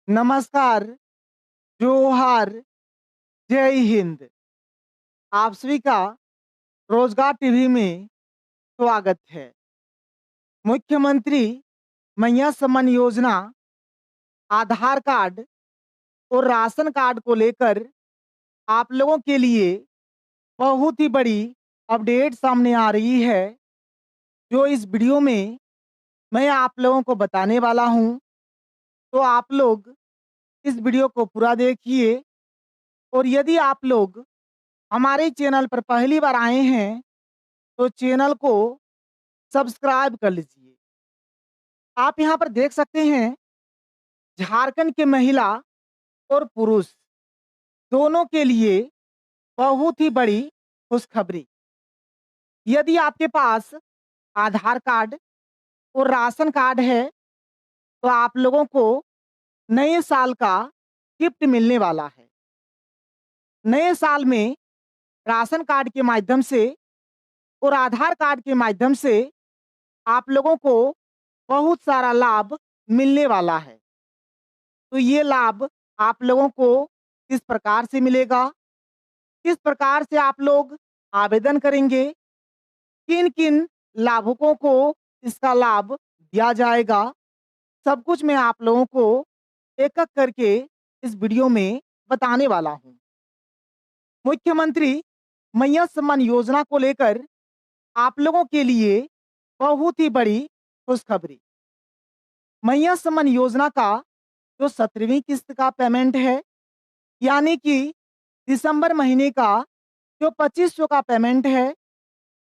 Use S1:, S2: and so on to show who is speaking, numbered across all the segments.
S1: नमस्कार, जोहार, जय हिंद। आप सभी का रोजगार टीवी में स्वागत है। मुख्यमंत्री मैया सम्मान योजना, आधार कार्ड और राशन कार्ड को लेकर आप लोगों के लिए बहुत ही बड़ी अपडेट सामने आ रही है, जो इस वीडियो में मैं आप लोगों को बताने वाला हूं। तो आप लोग इस वीडियो को पूरा देखिए, और यदि आप लोग हमारे चैनल पर पहली बार आए हैं तो चैनल को सब्सक्राइब कर लीजिए। आप यहाँ पर देख सकते हैं, झारखंड के महिला और पुरुष दोनों के लिए बहुत ही बड़ी खुशखबरी। यदि आपके पास आधार कार्ड और राशन कार्ड है तो आप लोगों को नए साल का गिफ्ट मिलने वाला है। नए साल में राशन कार्ड के माध्यम से और आधार कार्ड के माध्यम से आप लोगों को बहुत सारा लाभ मिलने वाला है। तो ये लाभ आप लोगों को किस प्रकार से मिलेगा, किस प्रकार से आप लोग आवेदन करेंगे, किन किन लाभुकों को इसका लाभ दिया जाएगा, सब कुछ मैं आप लोगों को एक एक करके इस वीडियो में बताने वाला हूं। मुख्यमंत्री मैया सम्मान योजना को लेकर आप लोगों के लिए बहुत ही बड़ी खुशखबरी। मैया सम्मान योजना का जो 17वीं किस्त का पेमेंट है, यानी कि दिसंबर महीने का जो 2500 का पेमेंट है,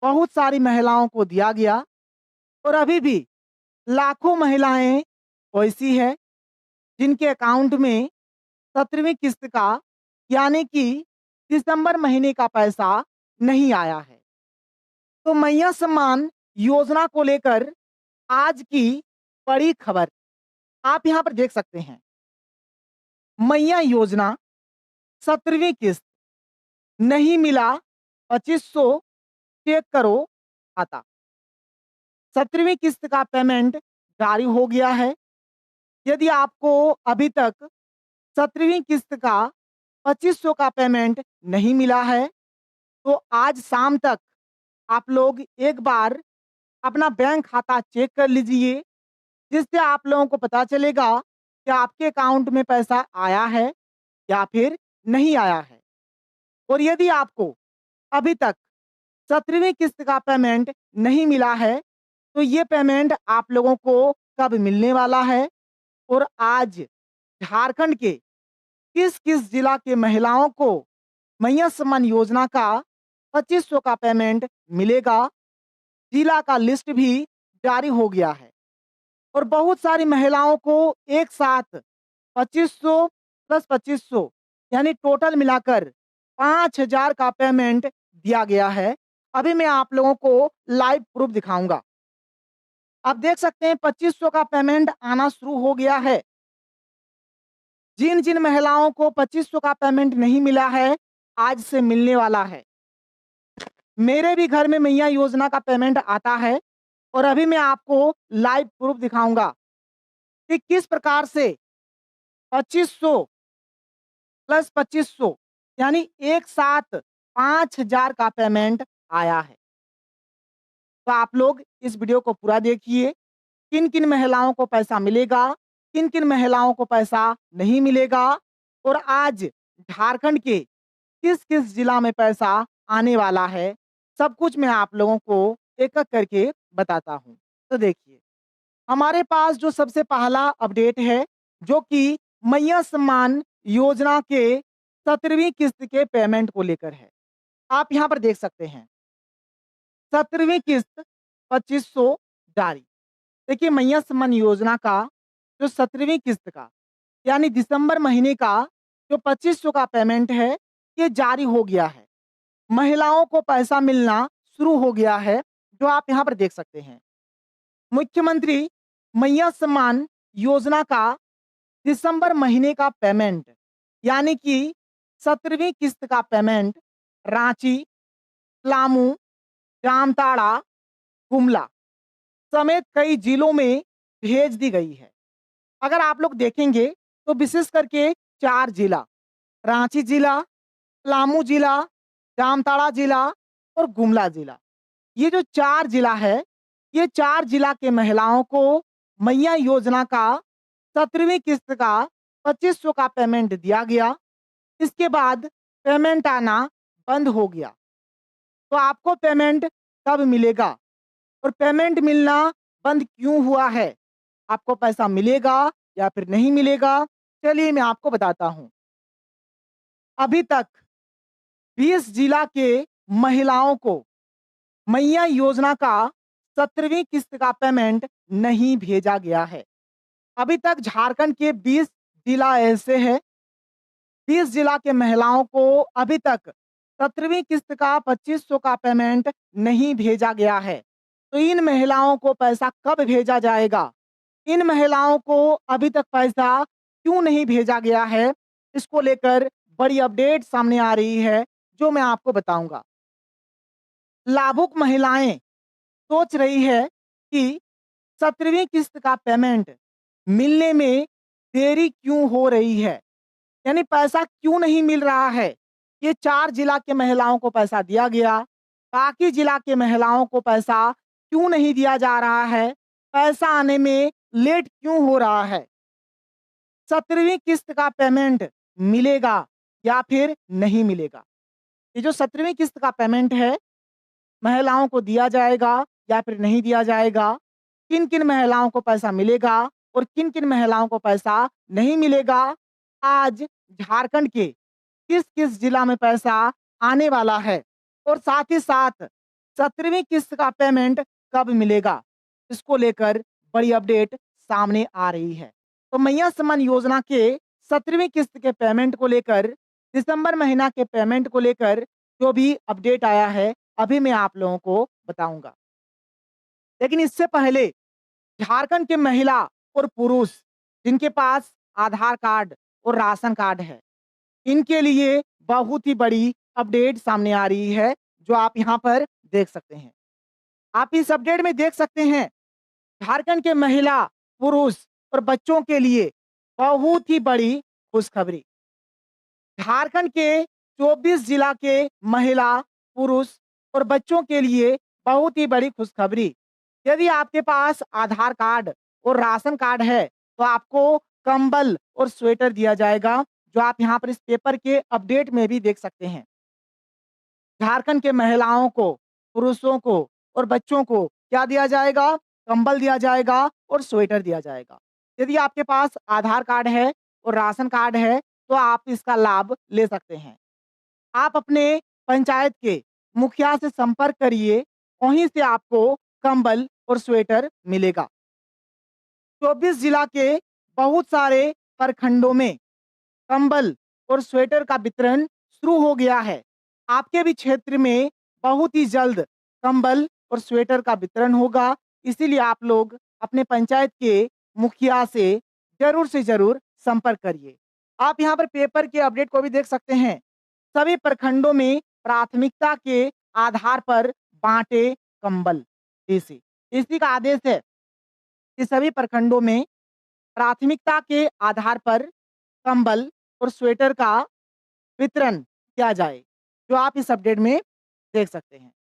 S1: बहुत सारी महिलाओं को दिया गया। और अभी भी लाखों महिलाएं ऐसी है जिनके अकाउंट में 17वीं किस्त का यानी कि दिसंबर महीने का पैसा नहीं आया है। तो मैया सम्मान योजना को लेकर आज की बड़ी खबर आप यहाँ पर देख सकते हैं। मैया योजना 17वीं किस्त नहीं मिला, 2500 चेक करो खाता। 17वीं किस्त का पेमेंट जारी हो गया है। यदि आपको अभी तक 17वीं किस्त का 2500 का पेमेंट नहीं मिला है तो आज शाम तक आप लोग एक बार अपना बैंक खाता चेक कर लीजिए, जिससे आप लोगों को पता चलेगा कि आपके अकाउंट में पैसा आया है या फिर नहीं आया है। और यदि आपको अभी तक 17वीं किस्त का पेमेंट नहीं मिला है तो ये पेमेंट आप लोगों को कब मिलने वाला है, और आज झारखंड के किस किस जिला के महिलाओं को मैया सम्मान योजना का 2500 का पेमेंट मिलेगा, जिला का लिस्ट भी जारी हो गया है। और बहुत सारी महिलाओं को एक साथ 2500 प्लस 2500 यानी टोटल मिलाकर 5000 का पेमेंट दिया गया है। अभी मैं आप लोगों को लाइव प्रूफ दिखाऊंगा। आप देख सकते हैं 2500 का पेमेंट आना शुरू हो गया है। जिन जिन महिलाओं को 2500 का पेमेंट नहीं मिला है, आज से मिलने वाला है। मेरे भी घर में मैया योजना का पेमेंट आता है, और अभी मैं आपको लाइव प्रूफ दिखाऊंगा कि किस प्रकार से 2500 प्लस 2500 यानी एक साथ 5000 का पेमेंट आया है। तो आप लोग इस वीडियो को पूरा देखिए, किन किन महिलाओं को पैसा मिलेगा, किन किन महिलाओं को पैसा नहीं मिलेगा, और आज झारखंड के किस किस जिला में पैसा आने वाला है, सब कुछ मैं आप लोगों को एक एक करके बताता हूँ। तो देखिए, हमारे पास जो सबसे पहला अपडेट है, जो कि मैया सम्मान योजना के 17वीं किस्त के पेमेंट को लेकर है। आप यहाँ पर देख सकते हैं 17वीं किस्त 2500 जारी। देखिए, मैया सम्मान योजना का जो 17वीं किस्त का यानी दिसंबर महीने का जो 2500 का पेमेंट है, ये जारी हो गया है। महिलाओं को पैसा मिलना शुरू हो गया है, जो आप यहाँ पर देख सकते हैं। मुख्यमंत्री मैया सम्मान योजना का दिसंबर महीने का पेमेंट यानी कि 17वीं किस्त का पेमेंट रांची, पलामू, जामताड़ा, गुमला समेत कई जिलों में भेज दी गई है। अगर आप लोग देखेंगे तो विशेष करके 4 जिला, रांची जिला, पलामू जिला, जामताड़ा जिला और गुमला जिला। ये जो 4 जिला है, ये 4 जिला के महिलाओं को मैया योजना का 17वीं किस्त का 2500 का पेमेंट दिया गया। इसके बाद पेमेंट आना बंद हो गया। तो आपको पेमेंट कब मिलेगा और पेमेंट मिलना बंद क्यों हुआ है? आपको पैसा मिलेगा या फिर नहीं मिलेगा? चलिए मैं आपको बताता हूँ। अभी तक 20 जिला के महिलाओं को मैया योजना का 17वीं किस्त का पेमेंट नहीं भेजा गया है। अभी तक झारखंड के 20 जिला ऐसे हैं, 20 जिला के महिलाओं को अभी तक 17वीं किस्त का 2500 का पेमेंट नहीं भेजा गया है। तो इन महिलाओं को पैसा कब भेजा जाएगा? इन महिलाओं को अभी तक पैसा क्यों नहीं भेजा गया है? इसको लेकर बड़ी अपडेट सामने आ रही है, जो मैं आपको बताऊंगा। लाभुक महिलाएं सोच रही है कि 17वीं किस्त का पेमेंट मिलने में देरी क्यों हो रही है, यानी पैसा क्यों नहीं मिल रहा है। ये 4 जिला के महिलाओं को पैसा दिया गया, बाकी जिला के महिलाओं को पैसा क्यों नहीं दिया जा रहा है, पैसा आने में लेट क्यों हो रहा है। 17वीं किस्त का पेमेंट मिलेगा या फिर नहीं मिलेगा? ये जो 17वीं किस्त का पेमेंट है, महिलाओं को दिया जाएगा या फिर नहीं दिया जाएगा? किन किन महिलाओं को पैसा मिलेगा और किन किन महिलाओं को पैसा नहीं मिलेगा? आज झारखंड के किस किस जिला में पैसा आने वाला है और साथ ही साथ 17वीं किस्त का पेमेंट कब मिलेगा, इसको लेकर बड़ी अपडेट सामने आ रही है। तो मैया सम्मान योजना के 17वीं किस्त के पेमेंट को लेकर, दिसंबर महीना के पेमेंट को लेकर जो भी अपडेट आया है, अभी मैं आप लोगों को बताऊंगा। लेकिन इससे पहले झारखंड के महिला और पुरुष जिनके पास आधार कार्ड और राशन कार्ड है, इनके लिए बहुत ही बड़ी अपडेट सामने आ रही है, जो आप यहाँ पर देख सकते हैं। आप इस अपडेट में देख सकते हैं, झारखंड के महिला, पुरुष और बच्चों के लिए बहुत ही बड़ी खुशखबरी। झारखंड के 24 जिला के महिला, पुरुष और बच्चों के लिए बहुत ही बड़ी खुशखबरी। यदि आपके पास आधार कार्ड और राशन कार्ड है, तो आपको कंबल और स्वेटर दिया जाएगा, जो आप यहाँ पर इस पेपर के अपडेट में भी देख सकते हैं। झारखंड के महिलाओं को, पुरुषों को और बच्चों को क्या दिया जाएगा? कंबल दिया जाएगा और स्वेटर दिया जाएगा। यदि आपके पास आधार कार्ड है और राशन कार्ड है, तो आप इसका लाभ ले सकते हैं। आप अपने पंचायत के मुखिया से संपर्क करिए, वहीं से आपको कंबल और स्वेटर मिलेगा। 24 जिला के बहुत सारे प्रखंडों में कंबल और स्वेटर का वितरण शुरू हो गया है। आपके भी क्षेत्र में बहुत ही जल्द कंबल और स्वेटर का वितरण होगा, इसीलिए आप लोग अपने पंचायत के मुखिया से जरूर संपर्क करिए। आप यहाँ पर पेपर के अपडेट को भी देख सकते हैं। सभी प्रखंडों में प्राथमिकता के आधार पर बांटे कंबल। डीसी डीसी का आदेश है कि सभी प्रखंडों में प्राथमिकता के आधार पर कंबल और स्वेटर का वितरण किया जाए, जो आप इस अपडेट में देख सकते हैं।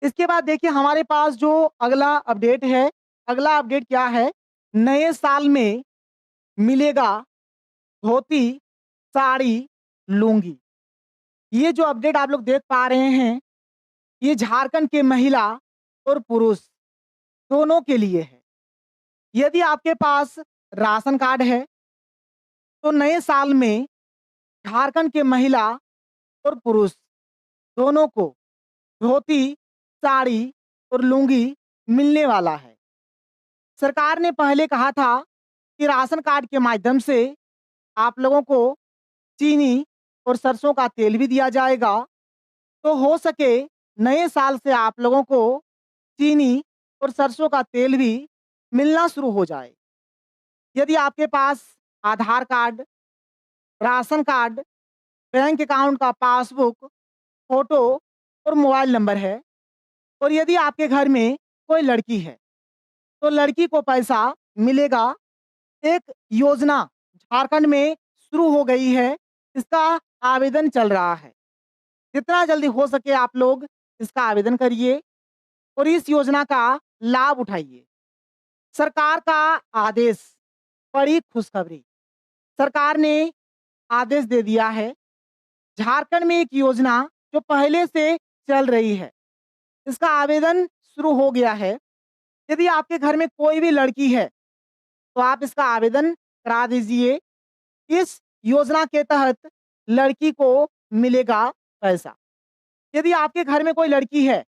S1: इसके बाद देखिए हमारे पास जो अगला अपडेट है, अगला अपडेट क्या है? नए साल में मिलेगा धोती, साड़ी, लुंगी। ये जो अपडेट आप लोग देख पा रहे हैं, ये झारखंड के महिला और पुरुष दोनों के लिए है। यदि आपके पास राशन कार्ड है, तो नए साल में झारखंड के महिला और पुरुष दोनों को धोती, साड़ी और लुंगी मिलने वाला है। सरकार ने पहले कहा था कि राशन कार्ड के माध्यम से आप लोगों को चीनी और सरसों का तेल भी दिया जाएगा। तो हो सके नए साल से आप लोगों को चीनी और सरसों का तेल भी मिलना शुरू हो जाए। यदि आपके पास Aadhaar card, ration card, bank account का पासबुक, फोटो और मोबाइल नंबर है, और यदि आपके घर में कोई लड़की है, तो लड़की को पैसा मिलेगा। एक योजना झारखंड में शुरू हो गई है। इसका आवेदन चल रहा है। जितना जल्दी हो सके आप लोग इसका आवेदन करिए और इस योजना का लाभ उठाइए। सरकार का आदेश, बड़ी खुशखबरी। सरकार ने आदेश दे दिया है। झारखंड में एक योजना जो पहले से चल रही है, इसका आवेदन शुरू हो गया है। यदि आपके घर में कोई भी लड़की है, तो आप इसका आवेदन करा दीजिए। इस योजना के तहत लड़की को मिलेगा पैसा। यदि आपके घर में कोई लड़की है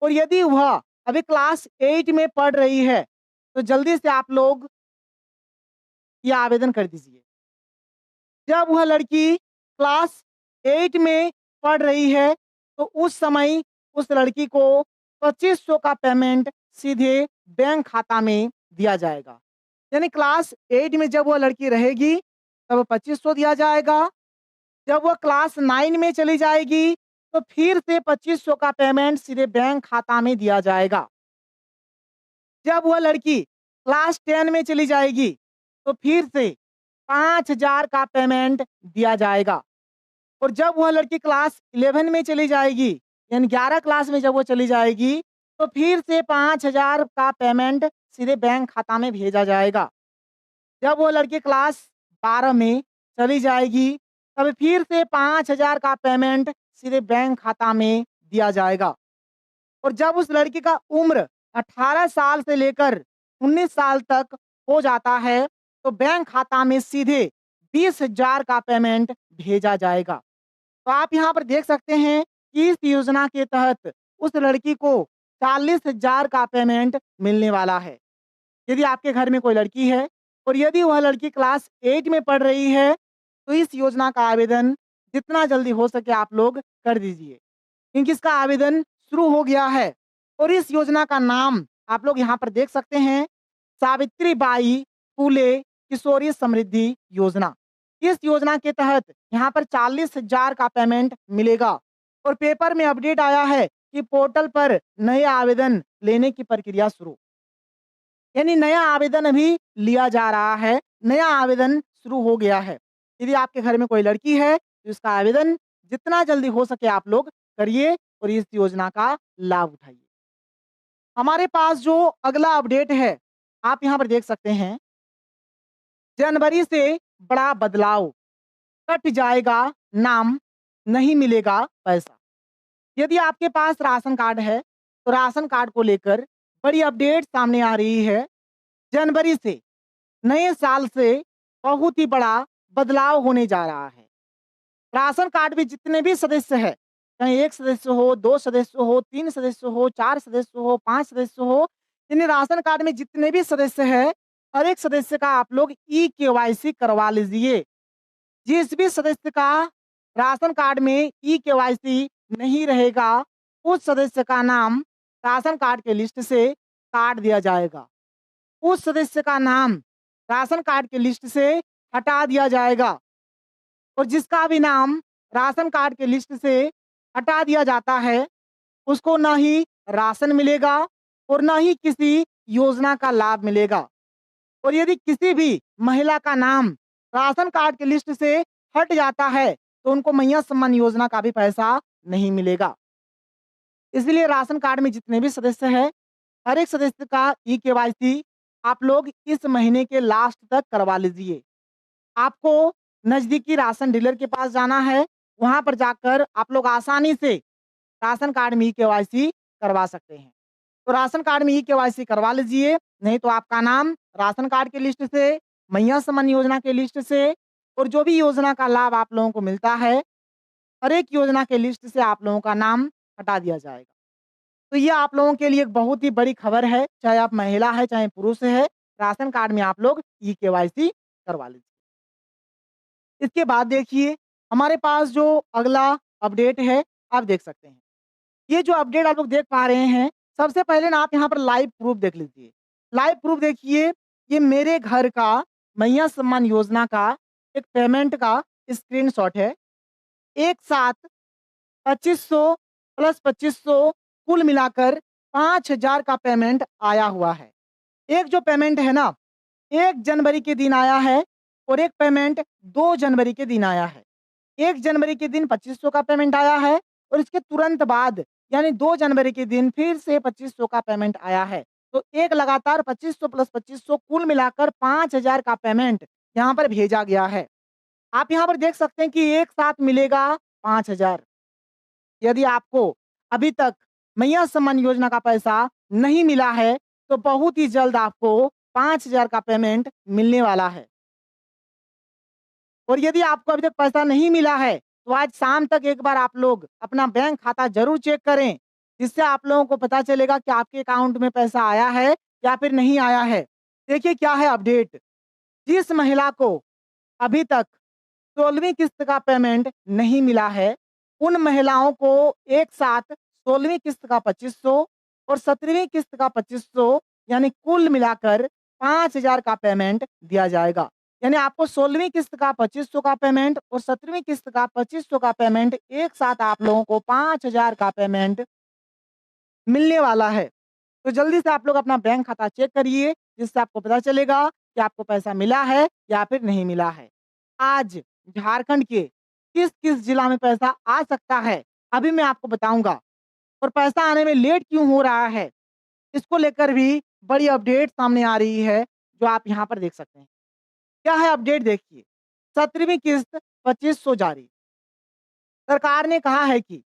S1: और यदि वह अभी क्लास 8 में पढ़ रही है, तो जल्दी से आप लोग ये आवेदन कर दीजिए। जब वह लड़की क्लास 8 में पढ़ रही है, तो उस समय उस लड़की को 2500 का पेमेंट सीधे बैंक खाता में दिया जाएगा। यानी क्लास 8 में जब वह लड़की रहेगी, तब 2500 दिया जाएगा। जब वह क्लास 9 में चली जाएगी, तो फिर से 2500 का पेमेंट सीधे बैंक खाता में दिया जाएगा। जब वह लड़की क्लास 10 में चली जाएगी, तो फिर से 5000 का पेमेंट दिया जाएगा। और जब वह लड़की क्लास 11 में चली जाएगी, यानी 11 क्लास में जब वो चली जाएगी, तो फिर से 5000 का पेमेंट सीधे बैंक खाता में भेजा जाएगा। जब वो लड़की क्लास 12 में चली जाएगी, तब फिर से 5000 का पेमेंट सीधे बैंक खाता में दिया जाएगा। और जब उस लड़की का उम्र 18 साल से लेकर 19 साल तक हो जाता है, तो बैंक खाता में सीधे 20,000 का पेमेंट भेजा जाएगा। तो आप यहाँ पर देख सकते हैं कि इस योजना के तहत उस लड़की को 40,000 का पेमेंट मिलने वाला है। यदि आपके घर में कोई लड़की है और यदि वह लड़की क्लास 8 में पढ़ रही है, तो इस योजना का आवेदन जितना जल्दी हो सके आप लोग कर दीजिए, क्योंकि इसका आवेदन शुरू हो गया है। और इस योजना का नाम आप लोग यहाँ पर देख सकते हैं, सावित्रीबाई फूले किशोरी समृद्धि योजना। इस योजना के तहत यहाँ पर 40,000 का पेमेंट मिलेगा। और पेपर में अपडेट आया है कि पोर्टल पर नए आवेदन लेने की प्रक्रिया शुरू, यानी नया आवेदन अभी लिया जा रहा है। नया आवेदन शुरू हो गया है। यदि आपके घर में कोई लड़की है, तो इसका आवेदन जितना जल्दी हो सके आप लोग करिए और इस योजना का लाभ उठाइए। हमारे पास जो अगला अपडेट है, आप यहाँ पर देख सकते हैं, जनवरी से बड़ा बदलाव, कट जाएगा नाम, नहीं मिलेगा पैसा। यदि आपके पास राशन कार्ड है, तो राशन कार्ड को लेकर बड़ी अपडेट सामने आ रही है। जनवरी से, नए साल से बहुत ही बड़ा बदलाव होने जा रहा है। राशन कार्ड में जितने भी सदस्य हैं, चाहे 1 सदस्य हो, 2 सदस्य हो, 3 सदस्य हो, 4 सदस्य हो, 5 सदस्य हो, यानी राशन कार्ड में जितने भी सदस्य हैं, हर एक सदस्य का आप लोग ई-केवाईसी करवा लीजिए। जिस भी सदस्य का राशन कार्ड में ई-केवाईसी नहीं रहेगा, उस सदस्य का नाम राशन कार्ड के लिस्ट से काट दिया जाएगा। उस सदस्य का नाम राशन कार्ड के लिस्ट से हटा दिया जाएगा। और जिसका भी नाम राशन कार्ड के लिस्ट से हटा दिया जाता है, उसको ना ही राशन मिलेगा और ना ही किसी योजना का लाभ मिलेगा। और यदि किसी भी महिला का नाम राशन कार्ड की लिस्ट से हट जाता है, तो उनको मैया सम्मान योजना का भी पैसा नहीं मिलेगा। इसलिए राशन कार्ड में जितने भी सदस्य हैं, हर एक सदस्य का ई-केवाईसी आप लोग इस महीने के लास्ट तक करवा लीजिए। आपको नज़दीकी राशन डीलर के पास जाना है, वहाँ पर जाकर आप लोग आसानी से राशन कार्ड में ई-केवाईसी करवा सकते हैं। तो राशन कार्ड में ई-केवाईसी करवा लीजिए, नहीं तो आपका नाम राशन कार्ड की लिस्ट से, मैया सम्मान योजना की लिस्ट से और जो भी योजना का लाभ आप लोगों को मिलता है, हर एक योजना के लिस्ट से आप लोगों का नाम हटा दिया जाएगा। तो ये आप लोगों के लिए एक बहुत ही बड़ी खबर है, चाहे आप महिला है, चाहे पुरुष है, राशन कार्ड में आप लोग ई-केवाईसी करवा लीजिए। इसके बाद देखिए, हमारे पास जो अगला अपडेट है, आप देख सकते हैं। ये जो अपडेट आप लोग देख पा रहे हैं, सबसे पहले ना आप यहाँ पर लाइव प्रूफ देख लीजिए। लाइव प्रूफ देखिए, ये मेरे घर का मैया सम्मान योजना का एक पेमेंट का स्क्रीनशॉट है। एक साथ 2500 प्लस 2500 कुल मिलाकर 5000 का पेमेंट आया हुआ है। एक जो पेमेंट है ना, 1 जनवरी के दिन आया है और एक पेमेंट 2 जनवरी के दिन आया है। 1 जनवरी के दिन 2500 का पेमेंट आया है और इसके तुरंत बाद यानी 2 जनवरी के दिन फिर से 2500 का पेमेंट आया है। तो एक लगातार 2500 प्लस 2500 कुल मिलाकर 5000 का पेमेंट यहाँ पर भेजा गया है। आप यहाँ पर देख सकते हैं कि एक साथ मिलेगा 5000। यदि आपको अभी तक मैया सम्मान योजना का पैसा नहीं मिला है, तो बहुत ही जल्द आपको 5000 का पेमेंट मिलने वाला है। और यदि आपको अभी तक पैसा नहीं मिला है, तो आज शाम तक एक बार आप लोग अपना बैंक खाता ज़रूर चेक करें, जिससे आप लोगों को पता चलेगा कि आपके अकाउंट में पैसा आया है या फिर नहीं आया है। देखिए क्या है अपडेट, जिस महिला को अभी तक 16वीं किस्त का पेमेंट नहीं मिला है, उन महिलाओं को एक साथ 16वीं किस्त का 2500 और 17वीं किस्त का 2500 यानी कुल मिलाकर 5000 का पेमेंट दिया जाएगा। यानी आपको 16वीं किस्त का 2500 का पेमेंट और 17वीं किस्त का 2500 का पेमेंट एक साथ आप लोगों को 5000 का पेमेंट मिलने वाला है। तो जल्दी से आप लोग अपना बैंक खाता चेक करिए, जिससे आपको पता चलेगा कि आपको पैसा मिला है या फिर नहीं मिला है। आज झारखंड के किस-किस जिला में पैसा आ सकता है, अभी मैं आपको बताऊँगा। और पैसा आने में लेट क्यों हो रहा है, इसको लेकर भी बड़ी अपडेट सामने आ रही है, जो आप यहाँ पर देख सकते हैं। क्या है अपडेट देखिए, 17वीं किस्त 2500 जारी। सरकार ने कहा है कि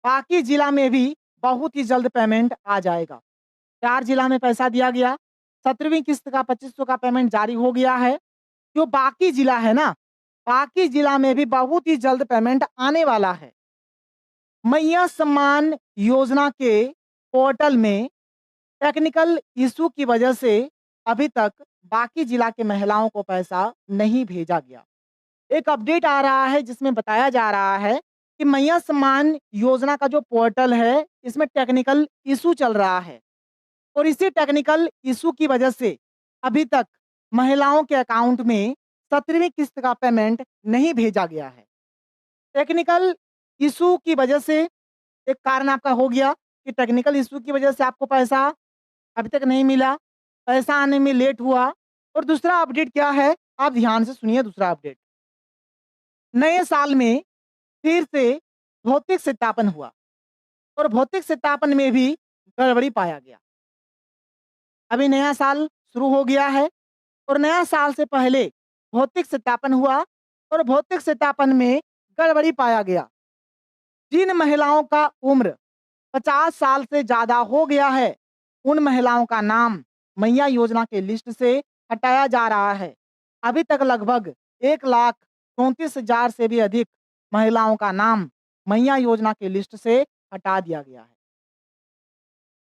S1: बाकी जिला में भी बहुत ही जल्द पेमेंट आ जाएगा। 4 जिला में पैसा दिया गया, 17वीं किस्त का 2500 का पेमेंट जारी हो गया है। जो बाकी जिला है ना, बाकी जिला में भी बहुत ही जल्द पेमेंट आने वाला है। मैया सम्मान योजना के पोर्टल में टेक्निकल इश्यू की वजह से अभी तक बाकी जिला के महिलाओं को पैसा नहीं भेजा गया। एक अपडेट आ रहा है जिसमें बताया जा रहा है कि मैया सम्मान योजना का जो पोर्टल है, इसमें टेक्निकल इश्यू चल रहा है और इसी टेक्निकल इश्यू की वजह से अभी तक महिलाओं के अकाउंट में 17वीं किस्त का पेमेंट नहीं भेजा गया है। टेक्निकल इश्यू की वजह से एक कारण आपका हो गया कि टेक्निकल इश्यू की वजह से आपको पैसा अभी तक नहीं मिला, पैसा आने में लेट हुआ। और दूसरा अपडेट क्या है, आप ध्यान से सुनिए दूसरा अपडेट। नए साल में फिर से भौतिक सत्यापन हुआ और भौतिक सत्यापन में भी गड़बड़ी पाया गया। अभी नया साल शुरू हो गया है और नया साल से पहले भौतिक सत्यापन हुआ और भौतिक सत्यापन में गड़बड़ी पाया गया। जिन महिलाओं का उम्र 50 साल से ज़्यादा हो गया है, उन महिलाओं का नाम मैया योजना के लिस्ट से हटाया जा रहा है। अभी तक लगभग 1,34,000 से भी अधिक महिलाओं का नाम मैया योजना की लिस्ट से हटा दिया गया है।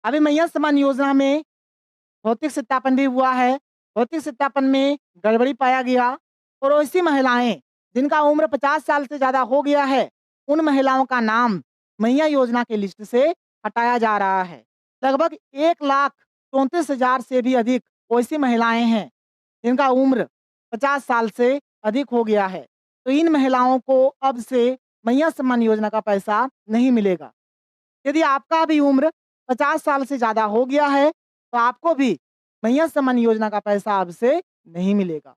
S1: अभी मैया सम्मान योजना में भौतिक सत्यापन भी हुआ है। भौतिक सत्यापन में गड़बड़ी पाया गया और ऐसी महिलाएं जिनका उम्र 50 साल से ज़्यादा हो गया है, उन महिलाओं का नाम मैया योजना की लिस्ट से हटाया जा रहा है। लगभग 1,34,000 से भी अधिक ऐसी महिलाएं हैं जिनका उम्र 50 साल से अधिक हो गया है। तो इन महिलाओं को अब से मैया सम्मान योजना का पैसा नहीं मिलेगा। यदि आपका भी उम्र 50 साल से ज़्यादा हो गया है, तो आपको भी मैया सम्मान योजना का पैसा अब से नहीं मिलेगा।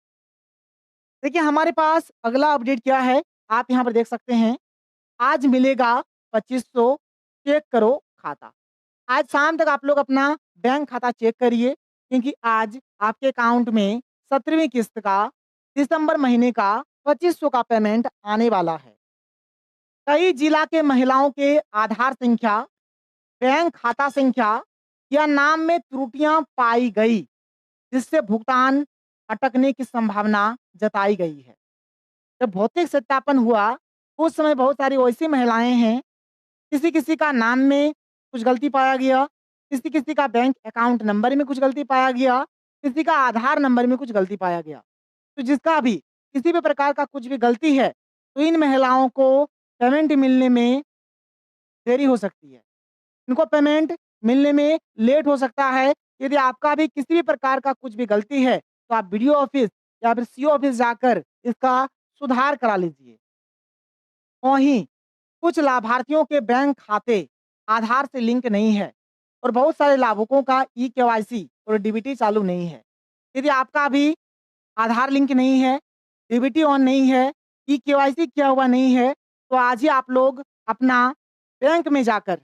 S1: देखिए हमारे पास अगला अपडेट क्या है, आप यहाँ पर देख सकते हैं। आज मिलेगा 2500, चेक करो खाता। आज शाम तक आप लोग अपना बैंक खाता चेक करिए, क्योंकि आज आपके अकाउंट में 17वीं किस्त का दिसंबर महीने का 2500 का पेमेंट आने वाला है। कई जिला के महिलाओं के आधार संख्या, बैंक खाता संख्या या नाम में त्रुटियां पाई गई, जिससे भुगतान अटकने की संभावना जताई गई है। जब भौतिक सत्यापन हुआ, उस समय बहुत सारी ऐसी महिलाएं हैं, किसी-किसी का नाम में कुछ गलती पाया गया, किसी-किसी का बैंक अकाउंट नंबर में कुछ गलती पाया गया, किसी का आधार नंबर में कुछ गलती पाया गया। तो जिसका भी किसी भी प्रकार का कुछ भी गलती है, तो इन महिलाओं को पेमेंट मिलने में देरी हो सकती है। इनको पेमेंट मिलने में लेट हो सकता है। यदि आपका भी किसी भी प्रकार का कुछ भी गलती है, तो आप बीडीओ ऑफिस या फिर सीओ ऑफिस जाकर इसका सुधार करा लीजिए। वहीं कुछ लाभार्थियों के बैंक खाते आधार से लिंक नहीं है और बहुत सारे लाभुकों का ई-केवाईसी और डीबीटी चालू नहीं है। यदि आपका भी आधार लिंक नहीं है, डीबीटी ऑन नहीं है, ई-केवाईसी किया हुआ नहीं है, तो आज ही आप लोग अपना बैंक में जाकर,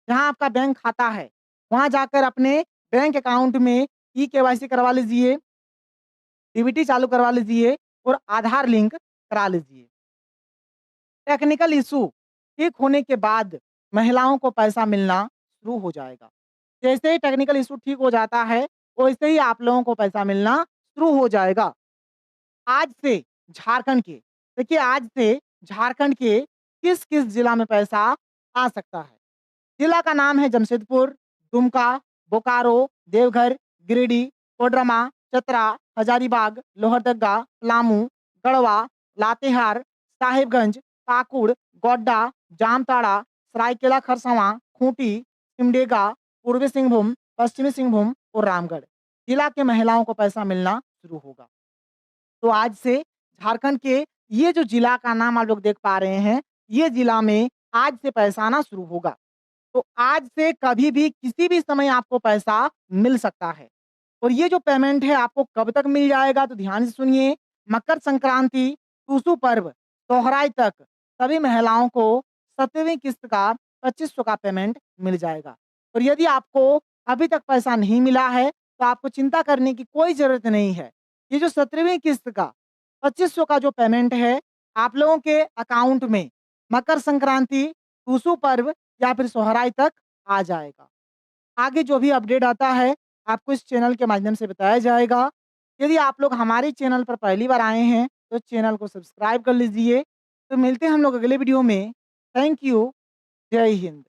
S1: जहाँ आपका बैंक खाता है, वहाँ जाकर अपने बैंक अकाउंट में ई-केवाईसी करवा लीजिए, डीबीटी चालू करवा लीजिए और आधार लिंक करा लीजिए। टेक्निकल इश्यू ठीक होने के बाद महिलाओं को पैसा मिलना शुरू हो जाएगा। जैसे ही टेक्निकल इश्यू ठीक हो जाता है, वैसे ही आप लोगों को पैसा मिलना शुरू हो जाएगा। आज से झारखंड के देखिए आज से झारखंड के किस-किस जिला में पैसा आ सकता है। जिला का नाम है जमशेदपुर, दुमका, बोकारो, देवघर, गिरिडीह, कोडरमा, चतरा, हजारीबाग, लोहरदगा, पलामू, गढ़वा, लातेहार, साहिबगंज, पाकुड़, गोड्डा, जामताड़ा, सरायकेला खरसावां, खूंटी, सिमडेगा, पूर्वी सिंहभूम, पश्चिमी सिंहभूम और रामगढ़ जिला के महिलाओं को पैसा मिलना शुरू होगा। तो आज से झारखंड के ये जो जिला का नाम आप लोग देख पा रहे हैं, ये जिला में आज से पैसा आना शुरू होगा। तो आज से कभी भी किसी भी समय आपको पैसा मिल सकता है। और ये जो पेमेंट है आपको कब तक मिल जाएगा तो ध्यान से सुनिए। मकर संक्रांति, टूसू पर्व, सोहराय तक सभी महिलाओं को 7वीं किस्त का 2500 का पेमेंट मिल जाएगा। और यदि आपको अभी तक पैसा नहीं मिला है तो आपको चिंता करने की कोई ज़रूरत नहीं है। ये जो 17वीं किस्त का 2500 का जो पेमेंट है, आप लोगों के अकाउंट में मकर संक्रांति, टूसू पर्व या फिर सोहराय तक आ जाएगा। आगे जो भी अपडेट आता है, आपको इस चैनल के माध्यम से बताया जाएगा। यदि आप लोग हमारे चैनल पर पहली बार आए हैं, तो चैनल को सब्सक्राइब कर लीजिए। तो मिलते हैं हम लोग अगले वीडियो में। Thank you. जय हिंद।